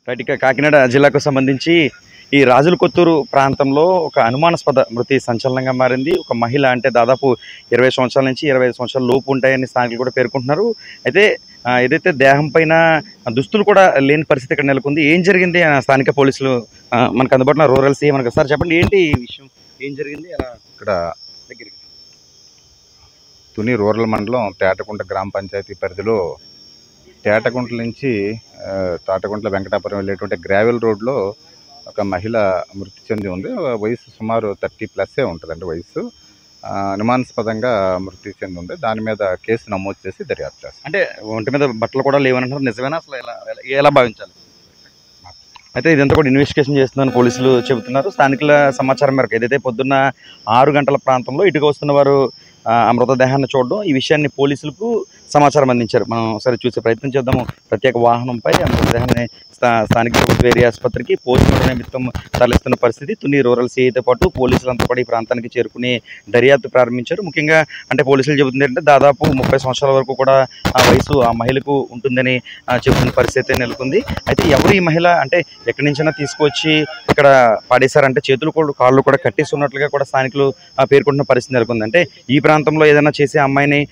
Right. ఇక కాకినాడ జిల్లాకు సంబంధించి ఈ రాజుల కొత్తూరు ప్రాంతంలో ఒక అనుమానాస్పద మృతి సంచలనంగా మారింది. ఒక మహిళ అంటే దాదాపు 20 సంవత్సరాల నుంచి 25 సంవత్సరాల లోపు ఉంటాయని స్థానికులు కూడా పేర్కొంటున్నారు. అయితే ఏదైతే దేహం పైన దుస్తులు కూడా లేని పరిస్థితి ఇక్కడ నెలకొంది. ఏం జరిగింది స్థానిక పోలీసులు మనకు అందుబాటులో రూరల్ సీఎం మనకు సార్ చెప్పండి, ఏంటి ఈ విషయం, ఏం జరిగింది? ఇక్కడ తుని రూరల్ మండలం తేటకుంట గ్రామ పంచాయతీ పరిధిలో తేటకుంట నుంచి తాటకుంట్ల వెంకటాపురం వెళ్ళేటువంటి గ్రావెల్ రోడ్లో ఒక మహిళ మృతి చెంది ఉంది. వయసు సుమారు 30+ ఉంటుందండి వయసు. అనుమానాస్పదంగా మృతి చెంది ఉంది. దాని మీద కేసు నమోదు చేసి దర్యాప్తు చేస్తారు. అంటే ఒంటి మీద బట్టలు కూడా లేవనంటారు, నిజమేనా? అసలు ఎలా భావించాలి? అయితే ఇదంతా కూడా ఇన్వెస్టిగేషన్ చేస్తుందని పోలీసులు చెబుతున్నారు. స్థానికుల సమాచారం మేరకు ఏదైతే పొద్దున్న 6 గంటల ప్రాంతంలో ఇటుగా వస్తున్న వారు ఆ మృతదేహాన్ని చూడడం, ఈ విషయాన్ని పోలీసులకు సమాచారం అందించారు. మనం ఒకసారి చూసే ప్రయత్నం చేద్దాము. ప్రత్యేక వాహనంపై ఆ మృతదేహాన్ని స్థానిక ప్రభుత్వ ఏరియా ఆసుపత్రికి పోస్టుమార్టం నిమిత్తం తరలిస్తున్న పరిస్థితి. తుని రూరల్ సీఐతో పాటు పోలీసులంతా కూడా ఈ ప్రాంతానికి చేరుకుని దర్యాప్తు ప్రారంభించారు. ముఖ్యంగా అంటే పోలీసులు చెబుతుంది ఏంటంటే దాదాపు 30 సంవత్సరాల వరకు కూడా ఆ వయసు ఆ మహిళకు ఉంటుందని చెబుతున్న పరిస్థితి నెలకొంది. అయితే ఎవరు ఈ మహిళ అంటే ఎక్కడి నుంచైనా తీసుకొచ్చి ఇక్కడ పడేశారంటే చేతులు కూడా కాళ్ళు కూడా కట్టేసి ఉన్నట్లుగా కూడా స్థానికులు పేర్కొంటున్న పరిస్థితి నెలకొంది. అంటే ఈ ప్రాంతంలో ఏదైనా చేసి అమ్మాయిని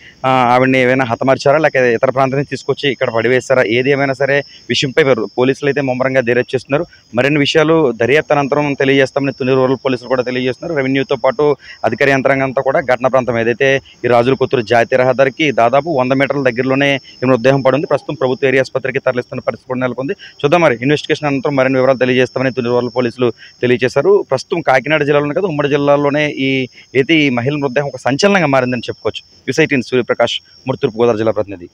ఆవిడని ఏమైనా హతమార్చారా, లేక ఇతర ప్రాంతం నుంచి తీసుకొచ్చి ఇక్కడ పడివేస్తారా, ఏది ఏమైనా సరే విషయంపై పోలీసులు అయితే ముమ్మరంగా దర్యాప్తు చేస్తున్నారు. మరిన్ని విషయాలు దర్యాప్తు అనంతరం తెలియజేస్తామని తుని రూరల్ పోలీసులు కూడా తెలియజేస్తున్నారు. రెవెన్యూతో పాటు అధికార యంత్రాంగంతో కూడా ఘటన ప్రాంతం ఏదైతే ఈ రాజుల కొత్తూరు జాతీయ రహదారికి దాదాపు 100 మీటర్ల దగ్గరలోనే ఈ మృతదేహం పడింది. ప్రస్తుతం ప్రభుత్వ ఏరియా ఆసుపత్రికి తరలిస్తున్న పరిస్థితి కూడా నెలకొంది. చూద్దాం మరి ఇన్వెస్టిగేషన్ అనంతరం మరిన్ని వివరాలు తెలియజేస్తామని తుని రూరల్ పోలీసులు తెలియజేశారు. ప్రస్తుతం కాకినాడ జిల్లాలోనే కదా ఉమ్మడి జిల్లాలోనే ఈ మహిళ మృతదేహం ఒక సంచలనంగా మారిందని చెప్పుకోవచ్చు. యూసైటీన్ సూర్యప్రకాష్, తూర్పుగోదావరి జిల్లా ప్రతినిధి.